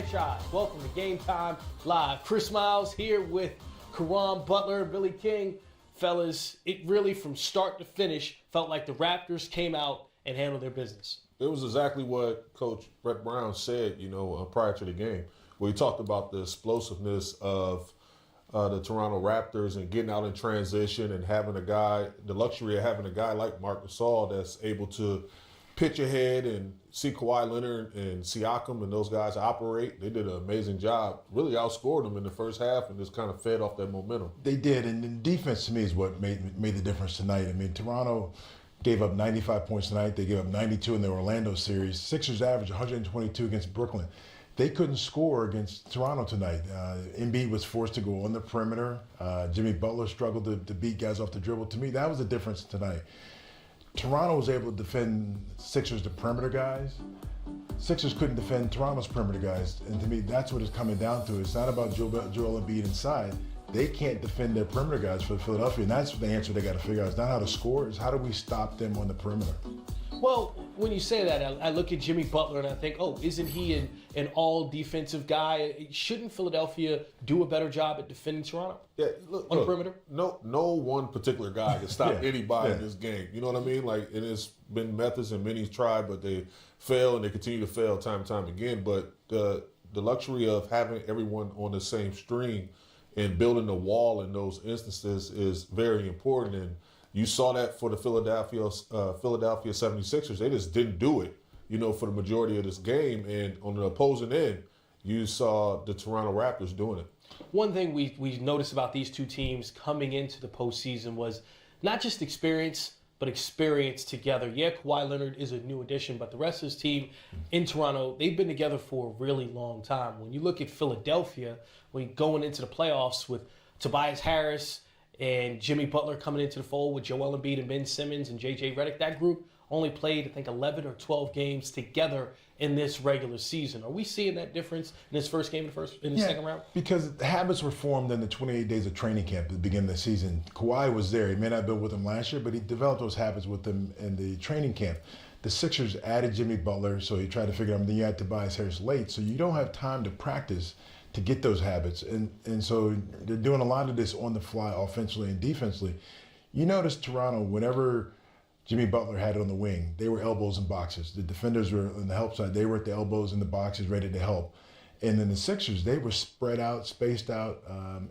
franchise. Welcome to Game Time Live. Chris Miles here with Karan Butler, Billy King. Fellas, it really from start to finish felt like the Raptors came out and handled their business. It was exactly what Coach Brett Brown said, prior to the game, where he talked about the explosiveness of the Toronto Raptors and getting out in transition and having the luxury of having a guy like Marc Gasol that's able to pitch ahead and see Kawhi Leonard and Siakam and those guys operate. They did an amazing job. Really outscored them in the first half and just kind of fed off that momentum. They did, and the defense to me is what made the difference tonight. I mean, Toronto gave up 95 points tonight. They gave up 92 in the Orlando series. Sixers averaged 122 against Brooklyn. They couldn't score against Toronto tonight. Embiid was forced to go on the perimeter. Jimmy Butler struggled to beat guys off the dribble. To me, that was the difference tonight. Toronto was able to defend Sixers, the perimeter guys. Sixers couldn't defend Toronto's perimeter guys. And to me, that's what it's coming down to. It's not about Joel Embiid inside. They can't defend their perimeter guys for Philadelphia. And that's the answer they got to figure out. It's not how to score, it's how do we stop them on the perimeter. Well, when you say that, I look at Jimmy Butler and I think, isn't he an all-defensive guy? Shouldn't Philadelphia do a better job at defending Toronto on the perimeter? No one particular guy can stop anybody in this game. You know what I mean? Like, it has been methods and many tried, but they fail and they continue to fail time and time again. But the luxury of having everyone on the same stream and building a wall in those instances is very important. And you saw that for the Philadelphia 76ers. They just didn't do it, for the majority of this game. And on the opposing end, you saw the Toronto Raptors doing it. One thing we noticed about these two teams coming into the postseason was not just experience, but experience together. Yeah, Kawhi Leonard is a new addition, but the rest of his team in Toronto, they've been together for a really long time. When you look at Philadelphia, when going into the playoffs with Tobias Harris and Jimmy Butler coming into the fold with Joel Embiid and Ben Simmons and J.J. Redick, that group only played, I think, 11 or 12 games together in this regular season. Are we seeing that difference in this first game in the second round? Because the habits were formed in the 28 days of training camp at the beginning of the season. Kawhi was there. He may not have been with them last year, but he developed those habits with them in the training camp. The Sixers added Jimmy Butler, so he tried to figure out, then you had Tobias Harris late, so you don't have time to practice to get those habits. And so they're doing a lot of this on the fly offensively and defensively. You notice Toronto, whenever Jimmy Butler had it on the wing, they were elbows and boxes. The defenders were on the help side. They were at the elbows and the boxes ready to help. And then the Sixers, they were spread out, spaced out.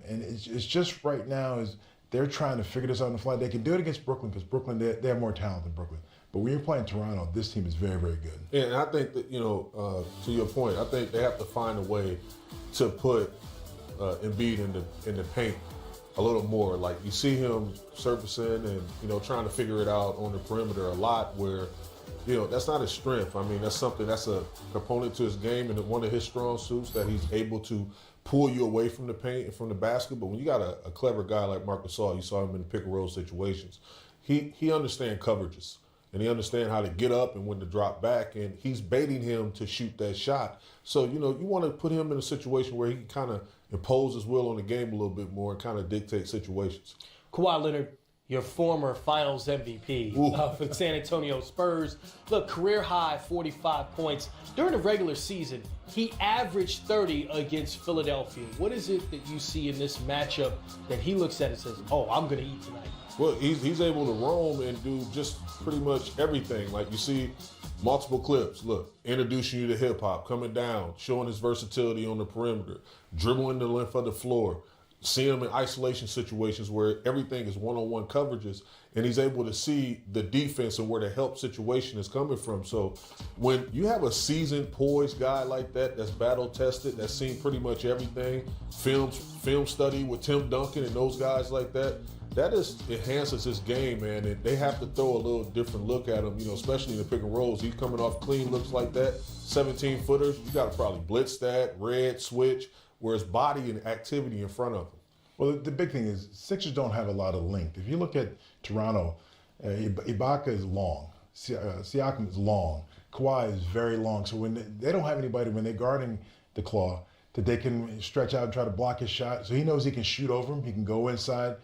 And it's just right now is they're trying to figure this out on the fly. They can do it against Brooklyn because Brooklyn, they have more talent than Brooklyn. But when you're playing Toronto, this team is very, very good. Yeah, and I think that, to your point, I think they have to find a way to put Embiid in the paint a little more. Like, you see him surfacing and, trying to figure it out on the perimeter a lot where, that's not his strength. I mean, that's a component to his game and one of his strong suits that he's able to pull you away from the paint and from the basket. But when you got a clever guy like Marc Gasol, you saw him in the pick and roll situations, he understands coverages. And he understands how to get up and when to drop back, and he's baiting him to shoot that shot. So, you want to put him in a situation where he can kind of impose his will on the game a little bit more and kind of dictate situations. Kawhi Leonard, your former Finals MVP for the San Antonio Spurs. Look, career high 45 points. During the regular season, he averaged 30 against Philadelphia. What is it that you see in this matchup that he looks at and says, I'm going to eat tonight? Well, he's able to roam and do just pretty much everything. Like, you see multiple clips. Look, introducing you to hip-hop, coming down, showing his versatility on the perimeter, dribbling the length of the floor, seeing him in isolation situations where everything is one-on-one coverages, and he's able to see the defense and where the help situation is coming from. So when you have a seasoned, poised guy like that that's battle-tested, that's seen pretty much everything, film study with Tim Duncan and those guys like that, that just enhances his game, man. And they have to throw a little different look at him, especially in the pick and rolls. He's coming off clean looks like that, 17-footers. You got to probably blitz that, red, switch, where his body and activity in front of him. Well, the big thing is Sixers don't have a lot of length. If you look at Toronto, Ibaka is long. Siakam is long. Kawhi is very long. So when they don't have anybody, when they're guarding the claw, that they can stretch out and try to block his shot. So he knows he can shoot over him. He can go inside.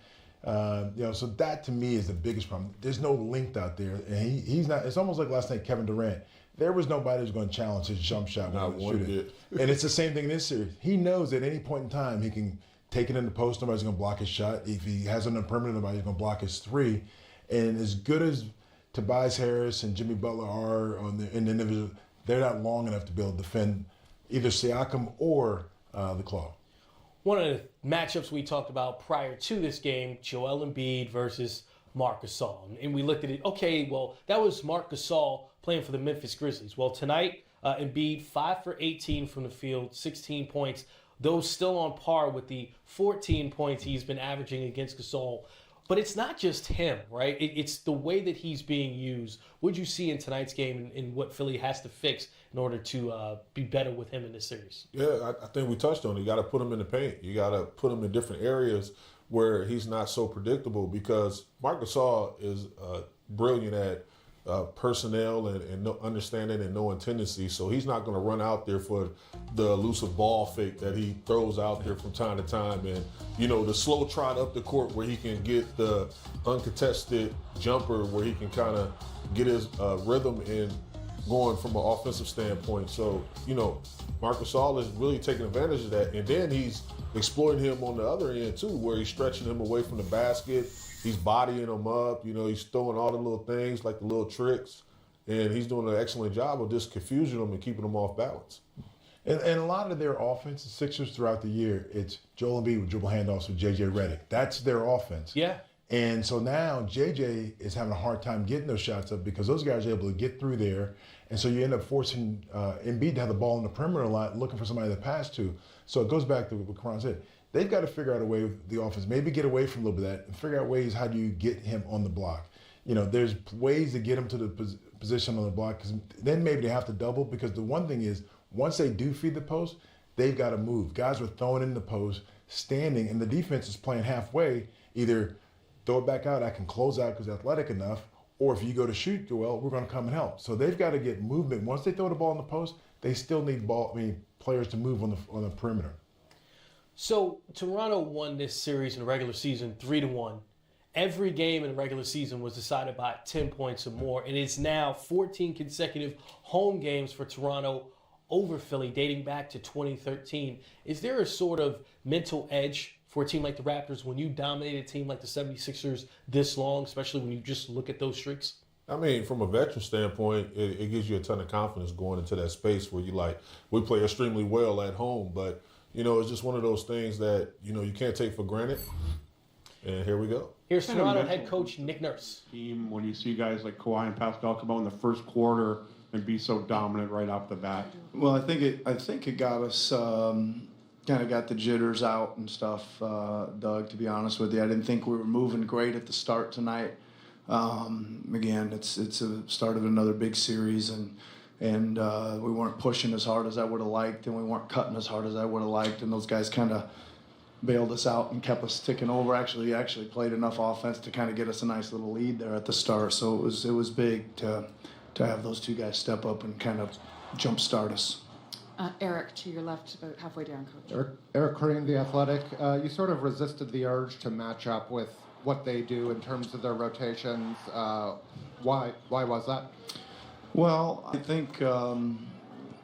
So that to me is the biggest problem. There's no length out there, and he's not. It's almost like last night Kevin Durant. there was nobody who's going to challenge his jump shot when Not he was one shooting. bit. And it's the same thing in this series. He knows at any point in time he can take it in the post, nobody's going to block his shot. If he has it on the perimeter, nobody's going to block his three. And as good as Tobias Harris and Jimmy Butler are in the individual, they're not long enough to be able to defend either Siakam or the Claw. One of the matchups we talked about prior to this game, Joel Embiid versus Marc Gasol. And we looked at it, okay, well, that was Marc Gasol playing for the Memphis Grizzlies. Well, tonight, Embiid, 5 for 18 from the field, 16 points. Those still on par with the 14 points he's been averaging against Gasol. But it's not just him, right? It's the way that he's being used. What did you see in tonight's game and what Philly has to fix in order to be better with him in this series? Yeah, I think we touched on it. You got to put him in the paint. You got to put him in different areas where he's not so predictable, because Marc Gasol is brilliant at personnel and understanding and knowing tendencies. So he's not going to run out there for the elusive ball fake that he throws out there from time to time. And, the slow trot up the court where he can get the uncontested jumper where he can kind of get his rhythm in going from an offensive standpoint. So, Marc Gasol is really taking advantage of that. And then he's exploiting him on the other end too, where he's stretching him away from the basket. He's bodying him up. He's throwing all the little things, like the little tricks. And he's doing an excellent job of just confusing them and keeping them off balance. And a lot of their offense, the Sixers throughout the year, it's Joel Embiid with dribble handoffs with J.J. Redick. That's their offense. Yeah. And so now J.J. is having a hard time getting those shots up because those guys are able to get through there. And so you end up forcing Embiid to have the ball in the perimeter a lot, looking for somebody to pass to. So it goes back to what Karan said. They've got to figure out a way with the offense, maybe get away from a little bit of that and figure out ways how do you get him on the block. There's ways to get him to the position on the block, because then maybe they have to double, because the one thing is, once they do feed the post, they've got to move. Guys are throwing in the post, standing, and the defense is playing halfway. Either throw it back out, I can close out because athletic enough, or if you go to shoot, Joel, we're going to come and help. So they've got to get movement. Once they throw the ball in the post, they still need players to move on the perimeter. So Toronto won this series in the regular season 3-1. Every game in the regular season was decided by 10 points or more, and it's now 14 consecutive home games for Toronto over Philly, dating back to 2013. Is there a sort of mental edge for a team like the Raptors when you dominate a team like the 76ers this long, especially when you just look at those streaks? I mean, from a veteran standpoint, it gives you a ton of confidence going into that space where we play extremely well at home, but it's just one of those things that, you can't take for granted. And here we go. Here's Toronto head coach Nick Nurse. Team, when you see guys like Kawhi and Pascal come out in the first quarter and be so dominant right off the bat. Well, I think it got us kind of got the jitters out and stuff, Doug. To be honest with you, I didn't think we were moving great at the start tonight. Again, it's a start of another big series, and we weren't pushing as hard as I would have liked, and we weren't cutting as hard as I would have liked, and those guys kind of bailed us out and kept us ticking over. Actually played enough offense to kind of get us a nice little lead there at the start. So it was big to have those two guys step up and kind of jumpstart us. Eric, to your left, about halfway down, Coach. Eric Crane, The Athletic. You sort of resisted the urge to match up with what they do in terms of their rotations. Why was that? Well, I think,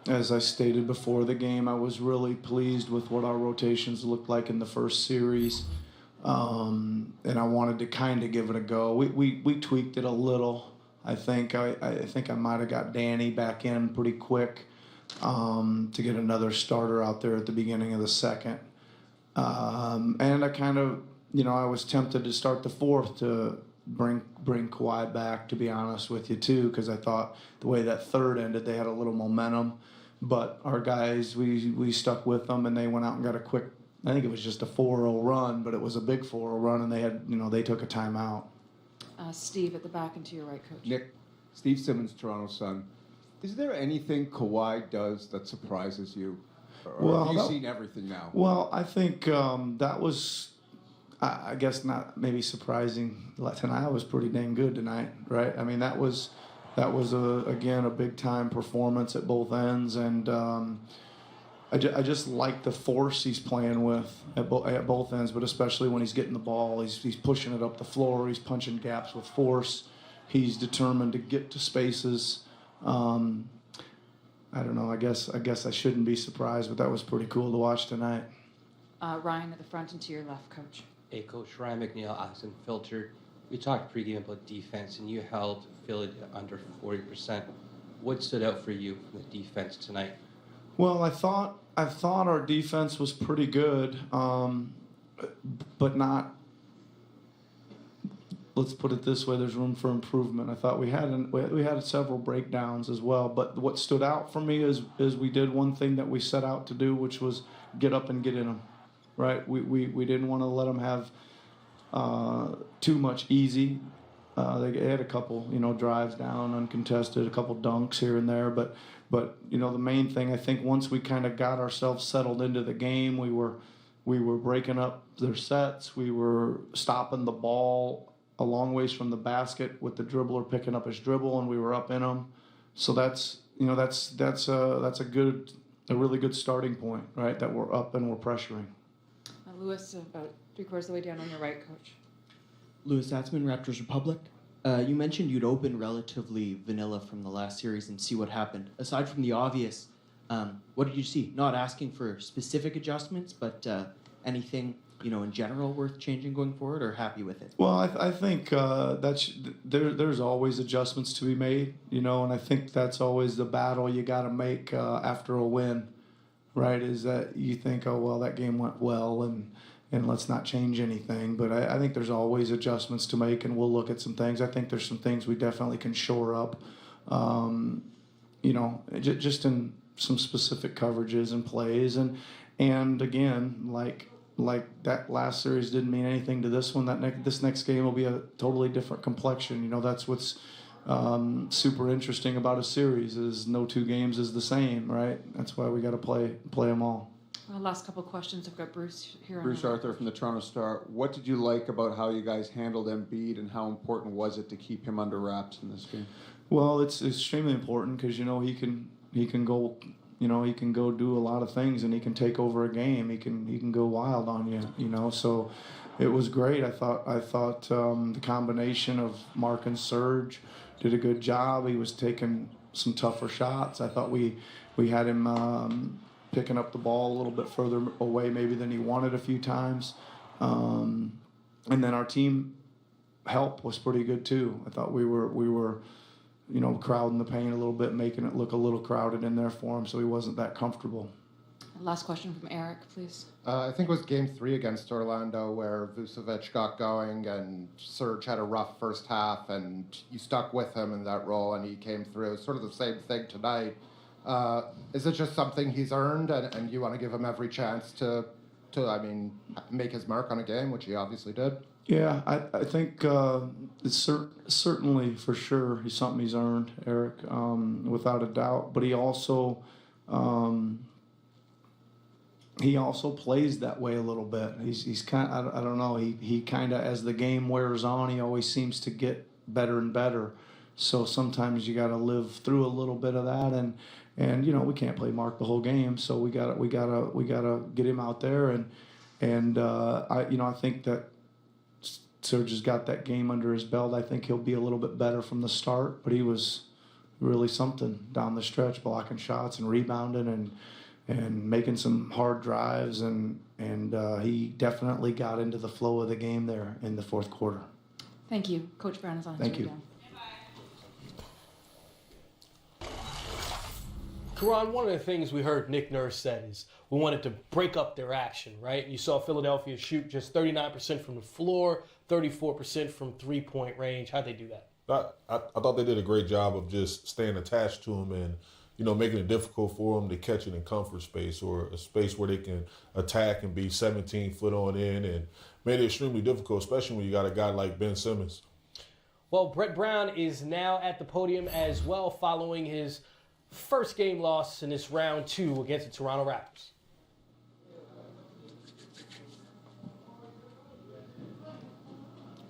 as I stated before the game, I was really pleased with what our rotations looked like in the first series, and I wanted to kind of give it a go. We tweaked it a little. I think I might have got Danny back in pretty quick to get another starter out there at the beginning of the second, and I kind of, I was tempted to start the fourth to bring Kawhi back, to be honest with you, too, because I thought the way that third ended, they had a little momentum. But our guys, we stuck with them, and they went out and got a quick, I think it was just a 4-0 run, but it was a big 4-0 run, and they had, they took a timeout. Steve at the back and to your right, Coach. Nick, Steve Simmons, Toronto Sun. Is there anything Kawhi does that surprises you? Or have you seen everything now? Well, I think that was, I guess not maybe surprising. Tonight was pretty dang good tonight, right? I mean, that was again a big time performance at both ends, and I just like the force he's playing with at both ends, but especially when he's getting the ball, he's pushing it up the floor, he's punching gaps with force, he's determined to get to spaces. I don't know. I guess I shouldn't be surprised, but that was pretty cool to watch tonight. Ryan at the front and to your left, Coach. Hey, Coach Ryan McNeil, Austin Filter. We talked pregame about defense, and you held Philly under 40%. What stood out for you from the defense tonight? Well, I thought our defense was pretty good, but not. Let's put it this way: there's room for improvement. I thought we had several breakdowns as well, but what stood out for me is we did one thing that we set out to do, which was get up and get in them. Right? We didn't want to let them have too much easy. They had a couple, drives down, uncontested, a couple dunks here and there, but the main thing, I think once we kind of got ourselves settled into the game, we were breaking up their sets, we were stopping the ball a long ways from the basket with the dribbler picking up his dribble, and we were up in them. So that's a really good starting point, right? That we're up and we're pressuring. Lewis, about 3/4 of the way down on your right, Coach. Louis Atzman, Raptors Republic. You mentioned you'd open relatively vanilla from the last series and see what happened. Aside from the obvious, what did you see? Not asking for specific adjustments, but anything in general worth changing going forward, or happy with it? Well, I think there's always adjustments to be made, and I think that's always the battle you got to make after a win, right? Is that you think, oh well, that game went well, and let's not change anything. But I think there's always adjustments to make, and we'll look at some things. I think there's some things we definitely can shore up, just in some specific coverages and plays. And again, like that last series didn't mean anything to this one. This next game will be a totally different complexion. That's what's super interesting about a series is no two games is the same, right? That's why we got to play them all. Last couple of questions. I've got Bruce here. Bruce Arthur from the Toronto Star. What did you like about how you guys handled Embiid, and how important was it to keep him under wraps in this game? Well, it's extremely important because he can go. He can go do a lot of things, and he can take over a game. He can go wild on you. So it was great. I thought the combination of Mark and Serge did a good job. He was taking some tougher shots. I thought we had him picking up the ball a little bit further away maybe than he wanted a few times. And then our team help was pretty good too. I thought we were crowding the paint a little bit, making it look a little crowded in there for him, so he wasn't that comfortable. Last question from Eric, please. I think it was Game 3 against Orlando where Vucevic got going and Serge had a rough first half, and you stuck with him in that role, and he came through. Sort of the same thing tonight. Is it just something he's earned, and you want to give him every chance to make his mark on a game, which he obviously did? Yeah, I think it's certainly for sure he's something he's earned, Eric, without a doubt. But he also plays that way a little bit. He's kind of, I don't know. He kind of, as the game wears on, he always seems to get better and better. So sometimes you got to live through a little bit of that, and we can't play Mark the whole game, so we gotta get him out there, and I think that Serge has got that game under his belt. I think he'll be a little bit better from the start, but he was really something down the stretch, blocking shots and rebounding and making some hard drives, and he definitely got into the flow of the game there in the fourth quarter. Thank you. Coach Brown is on. Thank you. Again. Karan, one of the things we heard Nick Nurse said is we wanted to break up their action, right? You saw Philadelphia shoot just 39% from the floor, 34% from three-point range. How'd they do that? I thought they did a great job of just staying attached to him and, making it difficult for them to catch it in comfort space or a space where they can attack and be 17 foot on in, and made it extremely difficult, especially when you got a guy like Ben Simmons. Well, Brett Brown is now at the podium as well following his first game loss in this round 2 against the Toronto Raptors.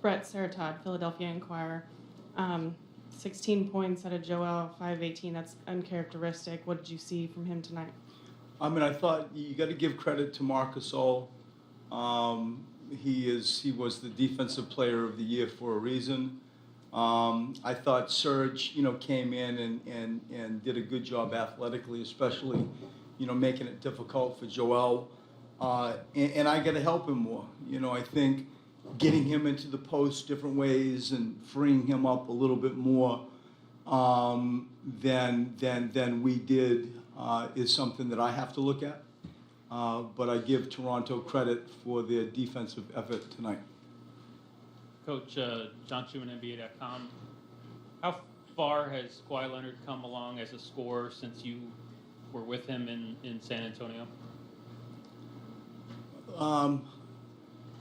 Brett Saratodd, Philadelphia Inquirer. 16 points out of Joel, 5-18. That's uncharacteristic. What did you see from him tonight? I thought you got to give credit to Marc Gasol. He was the defensive player of the year for a reason. I thought Serge, came in and did a good job athletically, especially, making it difficult for Joel. And I got to help him more. I think getting him into the post different ways and freeing him up a little bit more than we did is something that I have to look at. But I give Toronto credit for their defensive effort tonight. Coach, John Schumann, NBA.com. How far has Kawhi Leonard come along as a scorer since you were with him in San Antonio?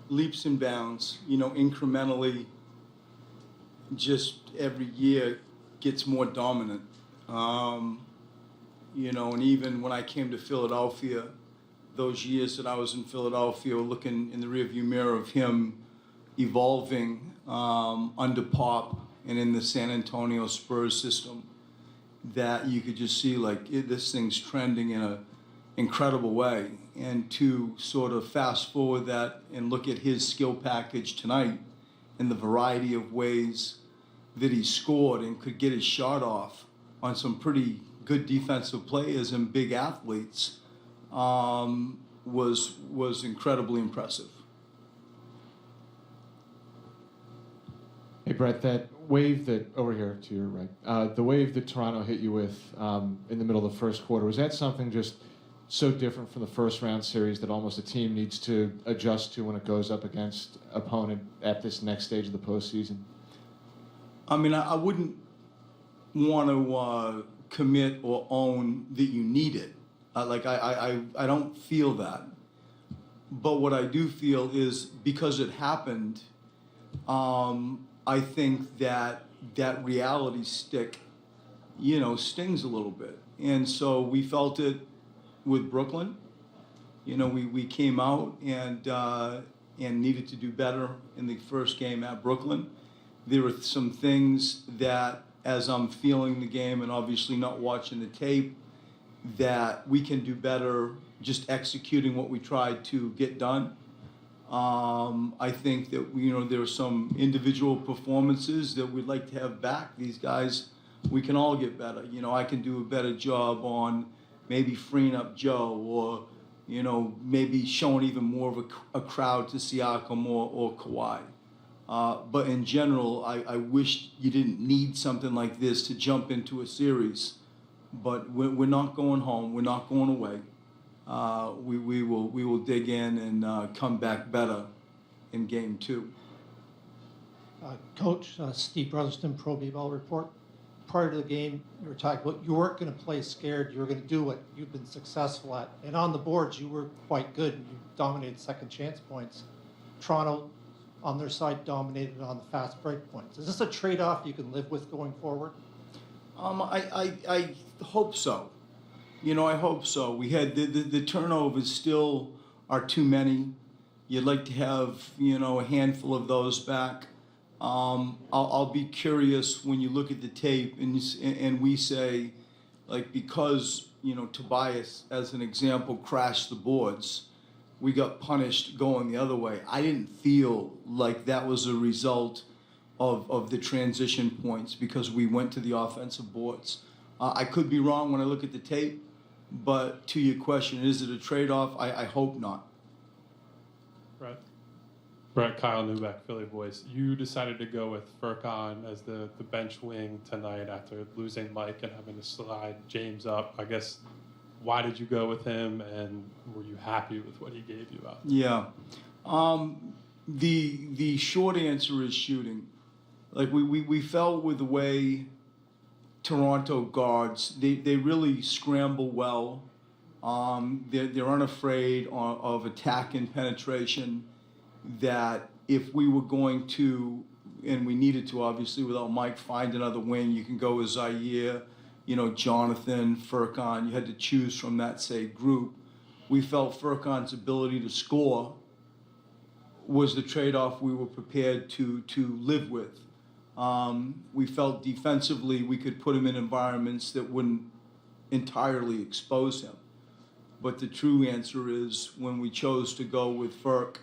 Leaps and bounds, incrementally, just every year gets more dominant. And even when I came to Philadelphia, those years that I was in Philadelphia, looking in the rearview mirror of him evolving under Pop and in the San Antonio Spurs system, that you could just see this thing's trending in an incredible way. And to sort of fast forward that and look at his skill package tonight and the variety of ways that he scored and could get his shot off on some pretty good defensive players and big athletes was incredibly impressive. Hey, Brett, that wave that, over here to your right, the wave that Toronto hit you with in the middle of the first quarter, was that something just so different from the first round series that almost a team needs to adjust to when it goes up against opponent at this next stage of the postseason? I mean, I wouldn't want to commit or own that you need it. I don't feel that. But what I do feel is because it happened, I think that reality stick, stings a little bit. And so we felt it with Brooklyn. We came out and needed to do better in the first game at Brooklyn. There were some things that, as I'm feeling the game and obviously not watching the tape, that we can do better just executing what we tried to get done. I think that there are some individual performances that we'd like to have back. These guys, we can all get better. I can do a better job on maybe freeing up Joe, or maybe showing even more of a crowd to Siakam or Kawhi. But in general, I wish you didn't need something like this to jump into a series. But we're not going home. We're not going away. We will dig in and come back better in game 2. Coach, Steve Brotherston, Pro B-Ball Report. Prior to the game, you were talking about you weren't going to play scared. You were going to do what you've been successful at. And on the boards, you were quite good. You dominated second chance points. Toronto, on their side, dominated on the fast break points. Is this a trade-off you can live with going forward? I hope so. I hope so. We had the turnovers still are too many. You'd like to have, a handful of those back. I'll be curious when you look at the tape and we say, because, Tobias, as an example, crashed the boards, we got punished going the other way. I didn't feel like that was a result of the transition points because we went to the offensive boards. I could be wrong when I look at the tape, but to your question, is it a trade-off? I hope not. Brett, Kyle Newbeck, Philly Voice. You decided to go with Furkan as the bench wing tonight after losing Mike and having to slide James up. I guess, why did you go with him, and were you happy with what he gave you out there? Yeah. The short answer is shooting. We felt with the way Toronto guards, they really scramble well. They're unafraid of attack and penetration, that if we were going to, and we needed to obviously without Mike, find another wing, you can go with Zaire, Jonathan, Furkan. You had to choose from that, say, group. We felt Furkan's ability to score was the trade-off we were prepared to live with. We felt defensively we could put him in environments that wouldn't entirely expose him. But the true answer is when we chose to go with Furk,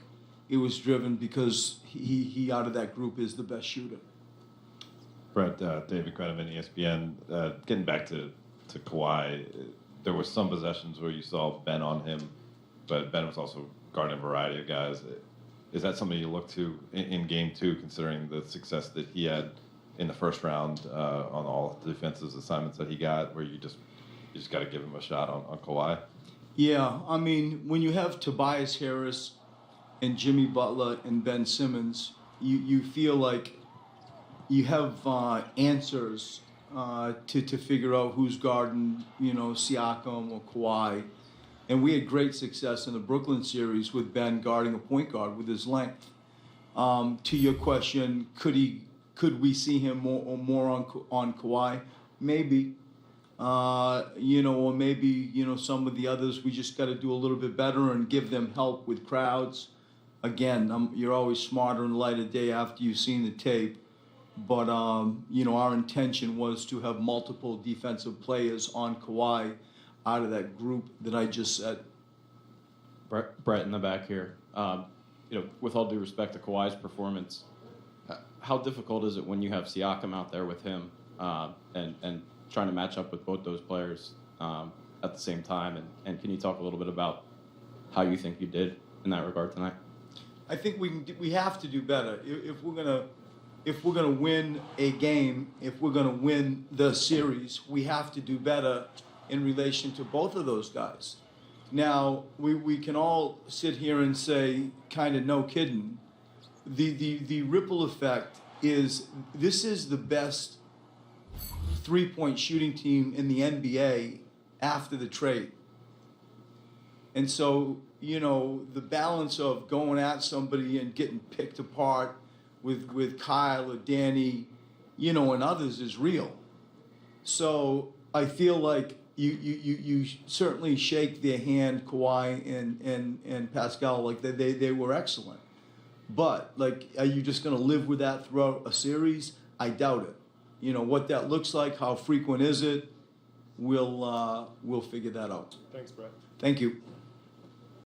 it was driven because he out of that group is the best shooter. Brett, David Greneman, ESPN. Getting back to Kawhi, there were some possessions where you saw Ben on him, but Ben was also guarding a variety of guys. Is that something you look to in Game 2, considering the success that he had in the first round on all the defensive assignments that he got, where you just got to give him a shot on Kawhi? Yeah, I mean, when you have Tobias Harris and Jimmy Butler and Ben Simmons, you feel like you have answers to figure out who's guarding, Siakam or Kawhi. And we had great success in the Brooklyn series with Ben guarding a point guard with his length. To your question, could we see him more on Kawhi? Maybe. Or maybe, some of the others, we just got to do a little bit better and give them help with crowds. Again, you're always smarter in the light of day after you've seen the tape. But, our intention was to have multiple defensive players on Kawhi out of that group that I just said. Brett in the back here. With all due respect to Kawhi's performance, how difficult is it when you have Siakam out there with him and trying to match up with both those players at the same time? And can you talk a little bit about how you think you did in that regard tonight? I think we have to do better if we're gonna win a game. If we're gonna win the series, we have to do better in relation to both of those guys. Now we can all sit here and say, kind of no kidding. The ripple effect is this is the best 3-point shooting team in the NBA after the trade. And so, the balance of going at somebody and getting picked apart with Kyle or Danny, and others is real. So I feel like you certainly shake their hand, Kawhi and Pascal, like they were excellent. But are you just going to live with that throughout a series? I doubt it. What that looks like, how frequent is it? We'll figure that out. Thanks, Brett. Thank you.